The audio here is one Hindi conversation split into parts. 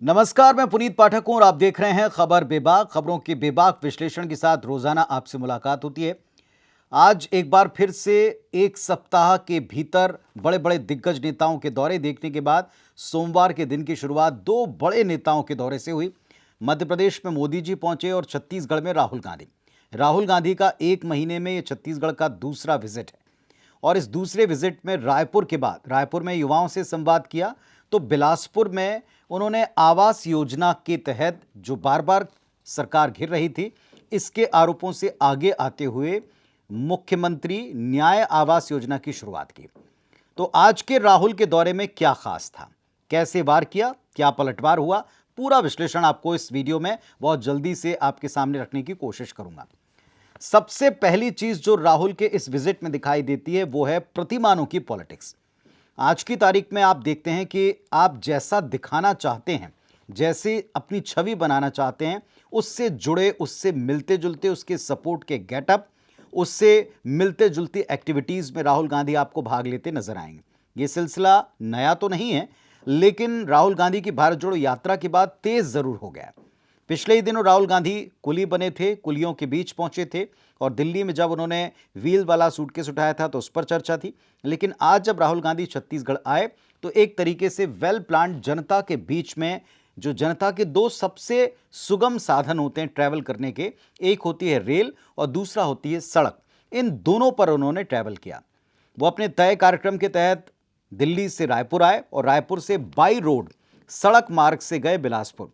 नमस्कार, मैं पुनीत पाठक हूं और आप देख रहे हैं खबर बेबाक। खबरों के बेबाक विश्लेषण के साथ रोजाना आपसे मुलाकात होती है। आज एक बार फिर से एक सप्ताह के भीतर बड़े बड़े दिग्गज नेताओं के दौरे देखने के बाद सोमवार के दिन की शुरुआत दो बड़े नेताओं के दौरे से हुई। मध्य प्रदेश में मोदी जी पहुंचे और छत्तीसगढ़ में राहुल गांधी। राहुल गांधी का एक महीने में ये छत्तीसगढ़ का दूसरा विजिट है और इस दूसरे विजिट में रायपुर के बाद रायपुर में युवाओं से संवाद किया तो बिलासपुर में उन्होंने आवास योजना के तहत जो बार बार सरकार घिर रही थी, इसके आरोपों से आगे आते हुए मुख्यमंत्री न्याय आवास योजना की शुरुआत की। तो आज के राहुल के दौरे में क्या खास था, कैसे वार किया, क्या पलटवार हुआ, पूरा विश्लेषण आपको इस वीडियो में बहुत जल्दी से आपके सामने रखने की कोशिश करूंगा। सबसे पहली चीज जो राहुल के इस विजिट में दिखाई देती है वो है प्रतिमानों की पॉलिटिक्स। आज की तारीख में आप देखते हैं कि आप जैसा दिखाना चाहते हैं, जैसे अपनी छवि बनाना चाहते हैं, उससे जुड़े, उससे मिलते जुलते, उसके सपोर्ट के गेटअप, उससे मिलते जुलती एक्टिविटीज में राहुल गांधी आपको भाग लेते नजर आएंगे। ये सिलसिला नया तो नहीं है, लेकिन राहुल गांधी की भारत जोड़ो यात्रा के बाद तेज जरूर हो गया। पिछले ही दिनों राहुल गांधी कुली बने थे, कुलियों के बीच पहुंचे थे और दिल्ली में जब उन्होंने व्हील वाला सूटकेस उठाया था तो उस पर चर्चा थी। लेकिन आज जब राहुल गांधी छत्तीसगढ़ आए तो एक तरीके से वेल प्लान्ड जनता के बीच में, जो जनता के दो सबसे सुगम साधन होते हैं ट्रैवल करने के, एक होती है रेल और दूसरा होती है सड़क, इन दोनों पर उन्होंने ट्रैवल किया। वो अपने तय कार्यक्रम के तहत दिल्ली से रायपुर आए और रायपुर से बाई रोड सड़क मार्ग से गए बिलासपुर,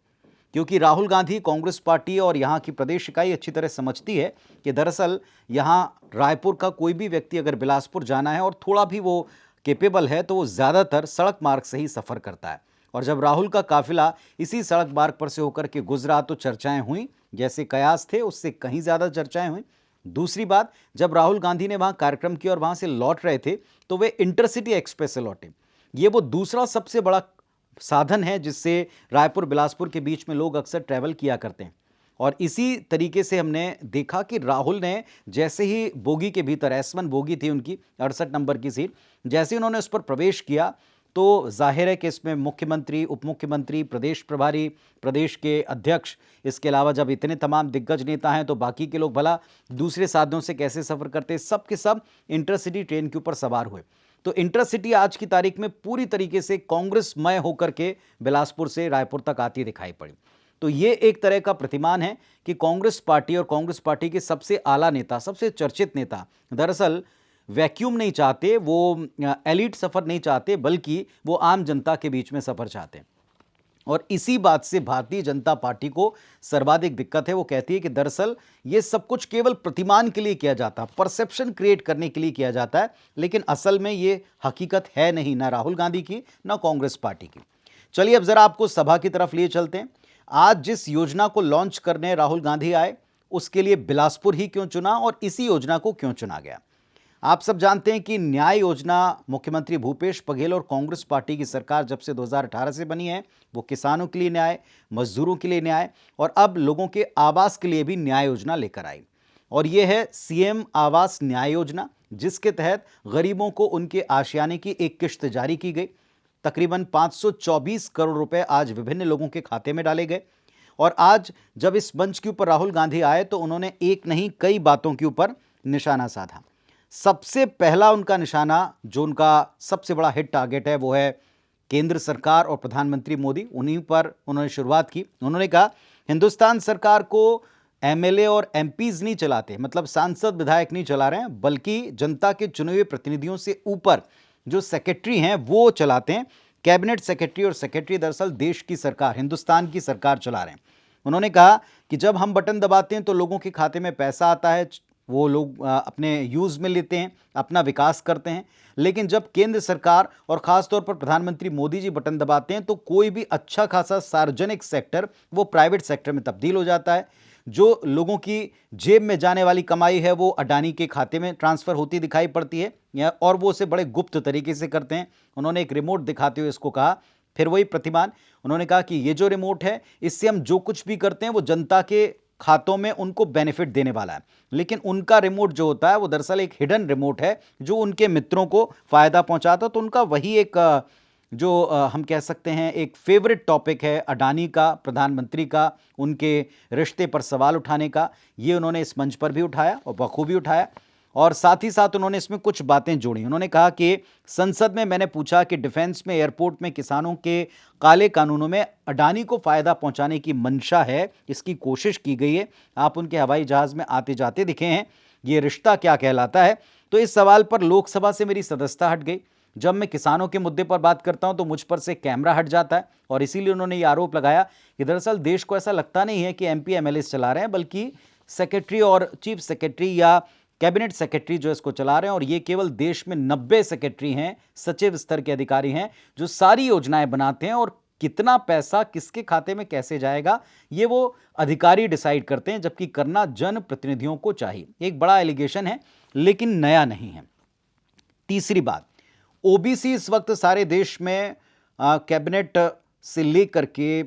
क्योंकि राहुल गांधी कांग्रेस पार्टी और यहाँ की प्रदेश इकाई अच्छी तरह समझती है कि दरअसल यहाँ रायपुर का कोई भी व्यक्ति अगर बिलासपुर जाना है और थोड़ा भी वो कैपेबल है तो वो ज़्यादातर सड़क मार्ग से ही सफ़र करता है। और जब राहुल का काफिला इसी सड़क मार्ग पर से होकर के गुजरा तो चर्चाएं हुई, जैसे कयास थे उससे कहीं ज़्यादा चर्चाएं हुई। दूसरी बात, जब राहुल गांधी ने वहाँ कार्यक्रम किया और वहाँ से लौट रहे थे तो वे इंटरसिटी एक्सप्रेस से लौटे। ये वो दूसरा सबसे बड़ा साधन है जिससे रायपुर बिलासपुर के बीच में लोग अक्सर ट्रैवल किया करते हैं। और इसी तरीके से हमने देखा कि राहुल ने जैसे ही बोगी के भीतर, S1 बोगी थी उनकी 68 नंबर की सीट, जैसे ही उन्होंने उस पर प्रवेश किया तो जाहिर है कि इसमें मुख्यमंत्री, उप मुख्यमंत्री, प्रदेश प्रभारी, प्रदेश के अध्यक्ष, इसके अलावा जब इतने तमाम दिग्गज नेता हैं तो बाकी के लोग भला दूसरे साधनों से कैसे सफ़र करते, सब के सब इंटरसिटी ट्रेन के ऊपर सवार हुए। तो इंटरसिटी आज की तारीख में पूरी तरीके से कांग्रेसमय होकर के बिलासपुर से रायपुर तक आती दिखाई पड़ी। तो ये एक तरह का प्रतिमान है कि कांग्रेस पार्टी और कांग्रेस पार्टी के सबसे आला नेता, सबसे चर्चित नेता दरअसल वैक्यूम नहीं चाहते, वो एलिट सफ़र नहीं चाहते, बल्कि वो आम जनता के बीच में सफ़र चाहते हैं। और इसी बात से भारतीय जनता पार्टी को सर्वाधिक दिक्कत है। वो कहती है कि दरअसल ये सब कुछ केवल प्रतिमान के लिए किया जाता है, परसेप्शन क्रिएट करने के लिए किया जाता है, लेकिन असल में ये हकीकत है नहीं, ना राहुल गांधी की ना कांग्रेस पार्टी की। चलिए अब जरा आपको सभा की तरफ लिए चलते हैं। आज जिस योजना को लॉन्च करने राहुल गांधी आए उसके लिए बिलासपुर ही क्यों चुना और इसी योजना को क्यों चुना गया? आप सब जानते हैं कि न्याय योजना मुख्यमंत्री भूपेश बघेल और कांग्रेस पार्टी की सरकार जब से 2018 से बनी है, वो किसानों के लिए न्याय, मजदूरों के लिए न्याय और अब लोगों के आवास के लिए भी न्याय योजना लेकर आई। और ये है सीएम आवास न्याय योजना, जिसके तहत गरीबों को उनके आशियाने की एक किश्त जारी की गई। तकरीबन 524 करोड़ रुपए आज विभिन्न लोगों के खाते में डाले गए। और आज जब इस मंच के ऊपर राहुल गांधी आए तो उन्होंने एक नहीं कई बातों के ऊपर निशाना साधा। सबसे पहला उनका निशाना, जो उनका सबसे बड़ा हिट टारगेट है, वो है केंद्र सरकार और प्रधानमंत्री मोदी। उन्हीं पर उन्होंने शुरुआत की। उन्होंने कहा हिंदुस्तान सरकार को एमएलए और एमपीज नहीं चलाते, मतलब सांसद विधायक नहीं चला रहे हैं, बल्कि जनता के चुने हुए प्रतिनिधियों से ऊपर जो सेक्रेटरी हैं वो चलाते हैं। कैबिनेट सेक्रेटरी और सेक्रेटरी दरअसल देश की सरकार, हिंदुस्तान की सरकार चला रहे हैं। उन्होंने कहा कि जब हम बटन दबाते हैं तो लोगों के खाते में पैसा आता है, वो लोग अपने यूज़ में लेते हैं, अपना विकास करते हैं। लेकिन जब केंद्र सरकार और ख़ास तौर पर प्रधानमंत्री मोदी जी बटन दबाते हैं तो कोई भी अच्छा खासा सार्वजनिक सेक्टर वो प्राइवेट सेक्टर में तब्दील हो जाता है। जो लोगों की जेब में जाने वाली कमाई है वो अडानी के खाते में ट्रांसफ़र होती दिखाई पड़ती है और वो उसे बड़े गुप्त तरीके से करते हैं। उन्होंने एक रिमोट दिखाते हुए इसको कहा। फिर वही प्रतिमान, उन्होंने कहा कि ये जो रिमोट है इससे हम जो कुछ भी करते हैं वो जनता के खातों में उनको बेनिफिट देने वाला है, लेकिन उनका रिमोट जो होता है वो दरअसल एक हिडन रिमोट है जो उनके मित्रों को फायदा पहुंचाता। तो उनका वही एक जो हम कह सकते हैं एक फेवरेट टॉपिक है अडानी का, प्रधानमंत्री का, उनके रिश्ते पर सवाल उठाने का, ये उन्होंने इस मंच पर भी उठाया और बखूबी उठाया। और साथ ही साथ उन्होंने इसमें कुछ बातें जोड़ी। उन्होंने कहा कि संसद में मैंने पूछा कि डिफेंस में, एयरपोर्ट में किसानों के काले कानूनों में अडानी को फायदा पहुंचाने की मंशा है, इसकी कोशिश की गई है। आप उनके हवाई जहाज में आते जाते दिखे हैं, ये रिश्ता क्या कहलाता है? तो इस सवाल पर लोकसभा से मेरी सदस्यता हट गई। जब मैं किसानों के मुद्दे पर बात करता हूं तो मुझ पर से कैमरा हट जाता है, और इसीलिए उन्होंने ये आरोप लगाया कि दरअसल देश को ऐसा लगता नहीं है कि एमपी एमएलए चला रहे हैं, बल्कि सेक्रेटरी और चीफ सेक्रेटरी या कैबिनेट सेक्रेटरी जो इसको चला रहे हैं। और ये केवल देश में 90 सेक्रेटरी हैं, सचिव स्तर के अधिकारी हैं, जो सारी योजनाएं बनाते हैं, और कितना पैसा किसके खाते में कैसे जाएगा ये वो अधिकारी डिसाइड करते हैं, जबकि करना जनप्रतिनिधियों को चाहिए। एक बड़ा एलिगेशन है, लेकिन नया नहीं है। तीसरी बात, ओबीसी इस वक्त सारे देश में कैबिनेट से लेकर के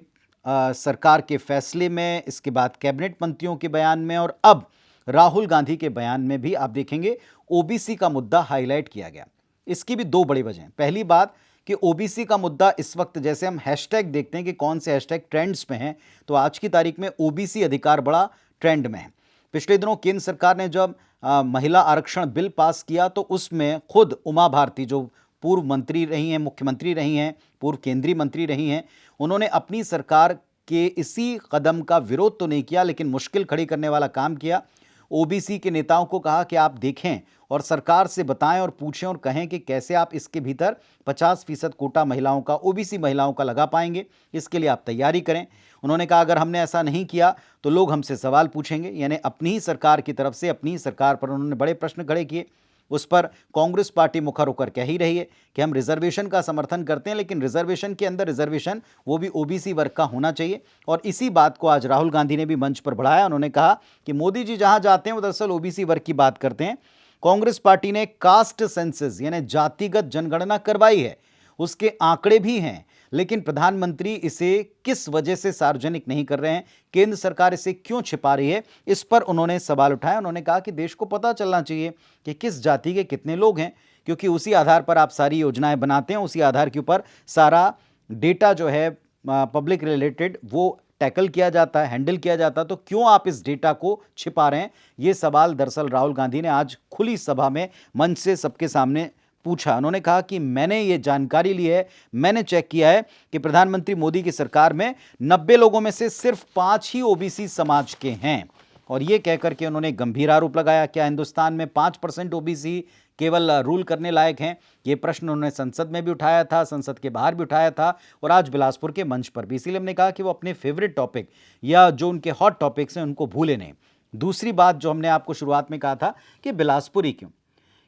सरकार के फैसले में, इसके बाद कैबिनेट मंत्रियों के बयान में, और अब राहुल गांधी के बयान में भी आप देखेंगे ओबीसी का मुद्दा हाईलाइट किया गया। इसकी भी दो बड़ी वजह हैं। पहली बात कि ओबीसी का मुद्दा इस वक्त, जैसे हम हैशटैग देखते हैं कि कौन से हैशटैग ट्रेंड्स में हैं, तो आज की तारीख में ओबीसी अधिकार बड़ा ट्रेंड में है। पिछले दिनों केंद्र सरकार ने जब महिला आरक्षण बिल पास किया तो उसमें खुद उमा भारती, जो पूर्व मंत्री रही हैं, मुख्यमंत्री रही हैं, पूर्व केंद्रीय मंत्री रही हैं, उन्होंने अपनी सरकार के इसी कदम का विरोध तो नहीं किया, लेकिन मुश्किल खड़ी करने वाला काम किया। ओबीसी के नेताओं को कहा कि आप देखें और सरकार से बताएं और पूछें और कहें कि कैसे आप इसके भीतर 50% कोटा महिलाओं का, ओबीसी महिलाओं का लगा पाएंगे, इसके लिए आप तैयारी करें। उन्होंने कहा अगर हमने ऐसा नहीं किया तो लोग हमसे सवाल पूछेंगे, यानी अपनी ही सरकार की तरफ से अपनी ही सरकार पर उन्होंने बड़े प्रश्न खड़े किए। उस पर कांग्रेस पार्टी मुखर होकर कह ही रही है कि हम रिजर्वेशन का समर्थन करते हैं, लेकिन रिजर्वेशन के अंदर रिजर्वेशन वो भी ओबीसी वर्ग का होना चाहिए। और इसी बात को आज राहुल गांधी ने भी मंच पर बढ़ाया। उन्होंने कहा कि मोदी जी जहां जाते हैं वो दरअसल ओबीसी वर्ग की बात करते हैं। कांग्रेस पार्टी ने कास्ट सेंसस यानी जातिगत जनगणना करवाई है, उसके आंकड़े भी हैं, लेकिन प्रधानमंत्री इसे किस वजह से सार्वजनिक नहीं कर रहे हैं, केंद्र सरकार इसे क्यों छिपा रही है, इस पर उन्होंने सवाल उठाया। उन्होंने कहा कि देश को पता चलना चाहिए कि किस जाति के कितने लोग हैं, क्योंकि उसी आधार पर आप सारी योजनाएं बनाते हैं, उसी आधार के ऊपर सारा डेटा जो है पब्लिक रिलेटेड वो टैकल किया जाता है, हैंडल किया जाता है। तो क्यों आप इस डेटा को छिपा रहे हैं? ये सवाल दरअसल राहुल गांधी ने आज खुली सभा में मंच से सबके सामने पूछा। उन्होंने कहा कि मैंने ये जानकारी ली है, मैंने चेक किया है कि प्रधानमंत्री मोदी की सरकार में 90 लोगों में से सिर्फ 5 ही ओबीसी समाज के हैं। और ये कहकर के उन्होंने गंभीर आरोप लगाया, क्या हिंदुस्तान में 5% ओबीसी केवल रूल करने लायक हैं? ये प्रश्न उन्होंने संसद में भी उठाया था, संसद के बाहर भी उठाया था, और आज बिलासपुर के मंच पर भी। इसीलिए हमने कहा कि वो अपने फेवरेट टॉपिक या जो उनके हॉट टॉपिक्स हैं उनको भूले नहीं। दूसरी बात जो हमने आपको शुरुआत में कहा था कि बिलासपुर ही क्यों,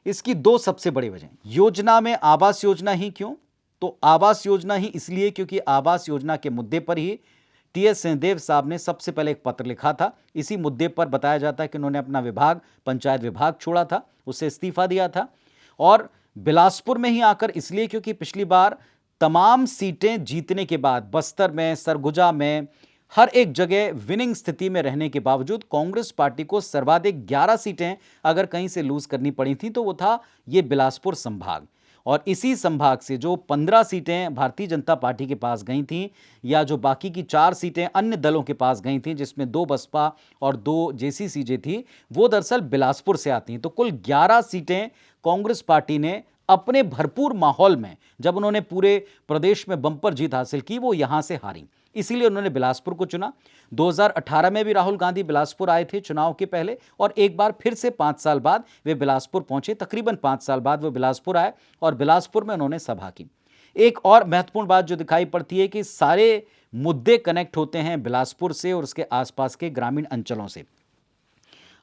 इसकी दो सबसे बड़ी वजह। योजना में आवास योजना ही क्यों? तो आवास योजना ही इसलिए क्योंकि आवास योजना के मुद्दे पर ही टीएस सिंहदेव साहब ने सबसे पहले एक पत्र लिखा था। इसी मुद्दे पर बताया जाता है कि उन्होंने अपना विभाग, पंचायत विभाग छोड़ा था, उससे इस्तीफा दिया था। और बिलासपुर में ही आकर इसलिए क्योंकि पिछली बार तमाम सीटें जीतने के बाद बस्तर में, सरगुजा में, हर एक जगह विनिंग स्थिति में रहने के बावजूद कांग्रेस पार्टी को सर्वाधिक 11 सीटें अगर कहीं से लूज करनी पड़ी थी तो वो था ये बिलासपुर संभाग। और इसी संभाग से जो 15 सीटें भारतीय जनता पार्टी के पास गई थीं, या जो बाकी की 4 सीटें अन्य दलों के पास गई थीं, जिसमें 2 बसपा और 2 जेसीसीजे थी, वो दरअसल बिलासपुर से आती हैं। तो कुल 11 सीटें कांग्रेस पार्टी ने अपने भरपूर माहौल में, जब उन्होंने पूरे प्रदेश में बंपर जीत हासिल की, वो यहां से हारी। इसीलिए उन्होंने बिलासपुर को चुना। 2018 में भी राहुल गांधी बिलासपुर आए थे चुनाव के पहले, और एक बार फिर से 5 साल बाद वे बिलासपुर पहुंचे। तकरीबन 5 साल बाद वो बिलासपुर आए और बिलासपुर में उन्होंने सभा की। एक और महत्वपूर्ण बात जो दिखाई पड़ती है कि सारे मुद्दे कनेक्ट होते हैं बिलासपुर से और उसके आसपास के ग्रामीण अंचलों से।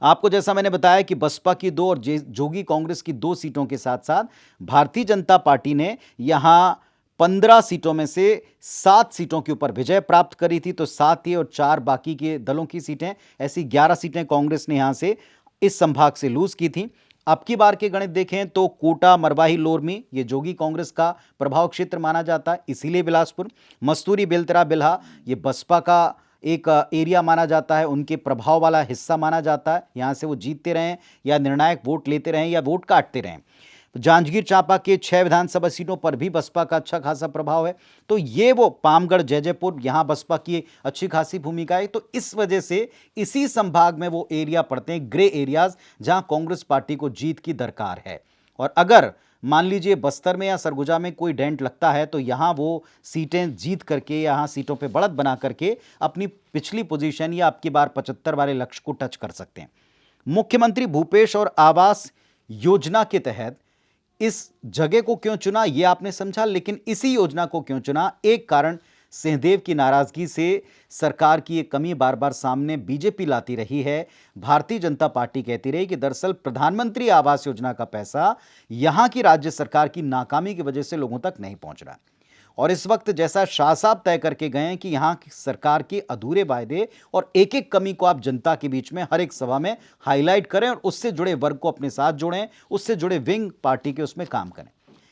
आपको जैसा मैंने बताया कि बसपा की 2 और जोगी कांग्रेस की 2 सीटों के साथ साथ भारतीय जनता पार्टी ने यहां 15 सीटों में से 7 सीटों के ऊपर विजय प्राप्त करी थी। तो 7 ही और 4 बाकी के दलों की सीटें, ऐसी 11 सीटें कांग्रेस ने यहां से इस संभाग से लूज की थी। अब की बार के गणित देखें तो कोटा, मरवाही, लोरमी ये जोगी कांग्रेस का प्रभाव क्षेत्र माना जाता है, इसीलिए बिलासपुर। मस्तूरी, बेलतरा, बिल्हा ये बसपा का एक एरिया माना जाता है, उनके प्रभाव वाला हिस्सा माना जाता है। यहां से वो जीतते रहें या निर्णायक वोट लेते रहें या वोट काटते रहें। जांजगीर चांपा के 6 विधानसभा सीटों पर भी बसपा का अच्छा खासा प्रभाव है। तो ये वो पामगढ़, जैजैपुर, यहां बसपा की अच्छी खासी भूमिका है। तो इस वजह से इसी संभाग में वो एरिया पड़ते हैं, ग्रे एरियाज, जहां कांग्रेस पार्टी को जीत की दरकार है। और अगर मान लीजिए बस्तर में या सरगुजा में कोई डेंट लगता है तो यहां वो सीटें जीत करके, यहां सीटों पे बढ़त बना करके अपनी पिछली पोजीशन या अब की बार 75 वाले लक्ष्य को टच कर सकते हैं। मुख्यमंत्री भूपेश और आवास योजना के तहत इस जगह को क्यों चुना ये आपने समझा, लेकिन इसी योजना को क्यों चुना, एक कारण सिंहदेव की नाराजगी से सरकार की ये कमी बार बार सामने बीजेपी लाती रही है। भारतीय जनता पार्टी कहती रही कि दरअसल प्रधानमंत्री आवास योजना का पैसा यहां की राज्य सरकार की नाकामी की वजह से लोगों तक नहीं पहुंच रहा। और इस वक्त जैसा शाह साहब तय करके गए हैं कि यहां की सरकार के अधूरे वायदे और एक एक कमी को आप जनता के बीच में हर एक सभा में हाईलाइट करें और उससे जुड़े वर्ग को अपने साथ जोड़ें, उससे जुड़े विंग पार्टी के उसमें काम करें।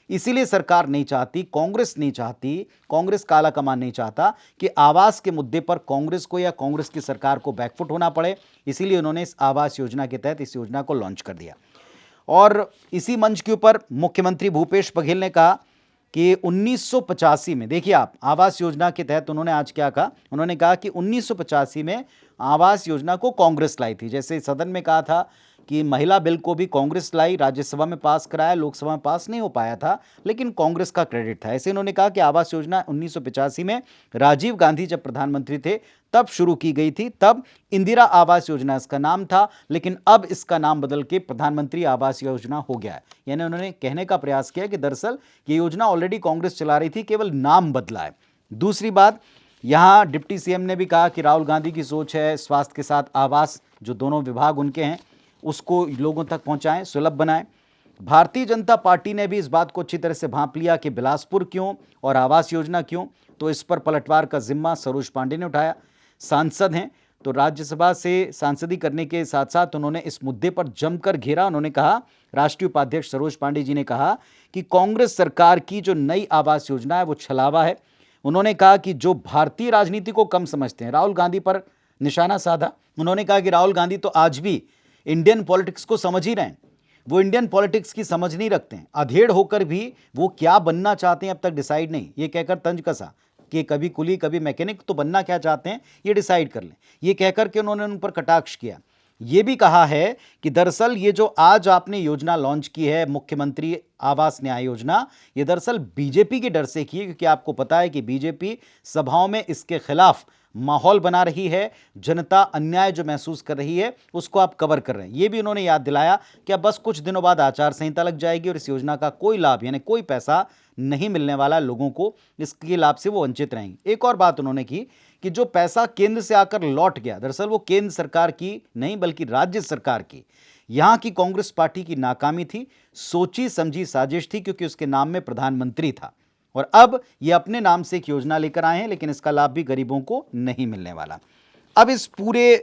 इसीलिए सरकार नहीं चाहती, कांग्रेस नहीं चाहती, कांग्रेस का आला कमान नहीं चाहता कि आवास के मुद्दे पर कांग्रेस को या कांग्रेस की सरकार को बैकफुट होना पड़े। इसीलिए उन्होंने इस आवास योजना के तहत इस योजना को लॉन्च कर दिया। और इसी मंच के ऊपर मुख्यमंत्री भूपेश बघेल ने कहा कि 1985 में, देखिए आप, आवास योजना के तहत उन्होंने आज क्या कहा, उन्होंने कहा कि 1985 में आवास योजना को कांग्रेस लाई थी। जैसे सदन में कहा था कि महिला बिल को भी कांग्रेस लाई, राज्यसभा में पास कराया, लोकसभा में पास नहीं हो पाया था, लेकिन कांग्रेस का क्रेडिट था। ऐसे उन्होंने कहा कि आवास योजना 1985 में राजीव गांधी जब प्रधानमंत्री थे तब शुरू की गई थी, तब इंदिरा आवास योजना इसका नाम था, लेकिन अब इसका नाम बदल के प्रधानमंत्री आवास योजना हो गया है। यानी उन्होंने कहने का प्रयास किया कि दरअसल ये योजना ऑलरेडी कांग्रेस चला रही थी, केवल नाम बदला है। दूसरी बात, यहां डिप्टी सीएम ने भी कहा कि राहुल गांधी की सोच है स्वास्थ्य के साथ आवास, जो दोनों विभाग उनके हैं, उसको लोगों तक पहुंचाएं, सुलभ बनाएं। भारतीय जनता पार्टी ने भी इस बात को अच्छी तरह से भांप लिया कि बिलासपुर क्यों और आवास योजना क्यों, तो इस पर पलटवार का जिम्मा सरोज पांडे ने उठाया। सांसद हैं तो राज्यसभा से सांसदी करने के साथ साथ उन्होंने इस मुद्दे पर जमकर घेरा। उन्होंने कहा, राष्ट्रीय उपाध्यक्ष सरोज पांडे जी ने कहा कि कांग्रेस सरकार की जो नई आवास योजना है वो छलावा है। उन्होंने कहा कि जो भारतीय राजनीति को कम समझते हैं, राहुल गांधी पर निशाना साधा। उन्होंने कहा कि राहुल गांधी तो आज भी इंडियन पॉलिटिक्स को समझ ही रहे हैं, वो इंडियन पॉलिटिक्स की समझ नहीं रखते हैं। अधेड़ होकर भी वो क्या बनना चाहते हैं अब तक डिसाइड नहीं। ये कहकर तंज कसा कि कभी कुली कभी मैकेनिक, तो बनना क्या चाहते हैं ये डिसाइड कर लें, ये कहकर के उन्होंने उन पर कटाक्ष किया। ये भी कहा है कि दरअसल ये जो आज आपने योजना लॉन्च की है, मुख्यमंत्री आवास न्याय योजना, ये दरअसल बीजेपी के डर से की है, क्योंकि आपको पता है कि बीजेपी सभाओं में इसके खिलाफ माहौल बना रही है। जनता अन्याय जो महसूस कर रही है उसको आप कवर कर रहे हैं। ये भी उन्होंने याद दिलाया कि अब बस कुछ दिनों बाद आचार संहिता लग जाएगी और इस योजना का कोई लाभ यानी कोई पैसा नहीं मिलने वाला, लोगों को इसके लाभ से वो वंचित रहेंगे। एक और बात उन्होंने की कि जो पैसा केंद्र से आकर लौट गया, दरअसल वो केंद्र सरकार की नहीं बल्कि राज्य सरकार की, यहां की कांग्रेस पार्टी की नाकामी थी, सोची समझी साजिश थी, क्योंकि उसके नाम में प्रधानमंत्री था। और अब ये अपने नाम से एक योजना लेकर आए हैं, लेकिन इसका लाभ भी गरीबों को नहीं मिलने वाला। अब इस पूरे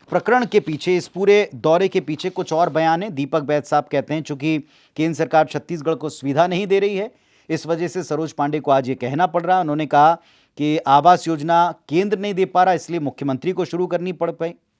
प्रकरण के पीछे, इस पूरे दौरे के पीछे कुछ और बयान है। दीपक बैद साहब कहते हैं चूंकि केंद्र सरकार छत्तीसगढ़ को सुविधा नहीं दे रही है, इस वजह से सरोज पांडे को आज ये कहना पड़ रहा है। उन्होंने कहा कि आवास योजना केंद्र नहीं दे पा रहा, इसलिए मुख्यमंत्री को शुरू करनी पड़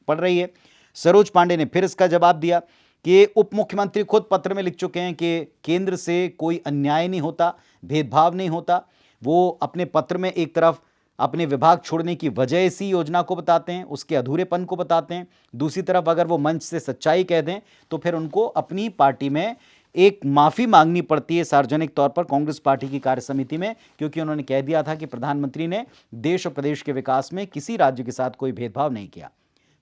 रही है। सरोज पांडे ने फिर इसका जवाब दिया कि उप मुख्यमंत्री खुद पत्र में लिख चुके हैं कि केंद्र से कोई अन्याय नहीं होता, भेदभाव नहीं होता। वो अपने पत्र में एक तरफ अपने विभाग छोड़ने की वजह इसी योजना को बताते हैं, उसके अधूरेपन को बताते हैं। दूसरी तरफ अगर वो मंच से सच्चाई कह दें तो फिर उनको अपनी पार्टी में एक माफ़ी मांगनी पड़ती है सार्वजनिक तौर पर कांग्रेस पार्टी की कार्य समिति में, क्योंकि उन्होंने कह दिया था कि प्रधानमंत्री ने देश और प्रदेश के विकास में किसी राज्य के साथ कोई भेदभाव नहीं किया।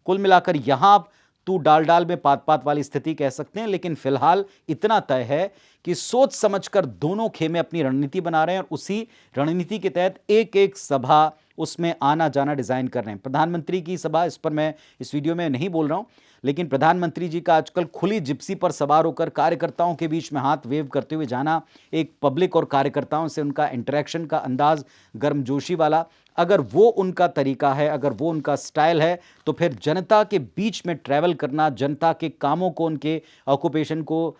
कुल मिलाकर यहां आप तू डाल डाल में पात पात वाली स्थिति कह सकते हैं, लेकिन फिलहाल इतना तय है कि सोच समझकर दोनों खेमे अपनी रणनीति बना रहे हैं और उसी रणनीति के तहत एक एक सभा उसमें आना जाना डिजाइन कर रहे हैं। प्रधानमंत्री की सभा, इस पर मैं इस वीडियो में नहीं बोल रहा हूं, लेकिन प्रधानमंत्री जी का आजकल खुली जिप्सी पर सवार होकर कार्यकर्ताओं के बीच में हाथ वेव करते हुए जाना, एक पब्लिक और कार्यकर्ताओं से उनका इंटरेक्शन का अंदाज गर्मजोशी वाला, अगर वो उनका तरीका है, अगर वो उनका स्टाइल है, तो फिर जनता के बीच में ट्रैवल करना, जनता के कामों को, उनके ऑक्यूपेशन को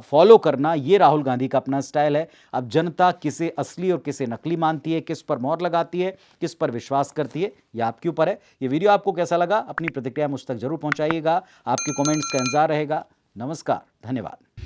फॉलो करना, ये राहुल गांधी का अपना स्टाइल है। अब जनता किसे असली और किसे नकली मानती है, किस पर मोहर लगाती है, किस पर विश्वास करती है, यह आपके ऊपर है। ये वीडियो आपको कैसा लगा, अपनी प्रतिक्रिया मुझ तक जरूर पहुंचाइएगा। आपके कमेंट्स का इंतजार रहेगा। नमस्कार, धन्यवाद।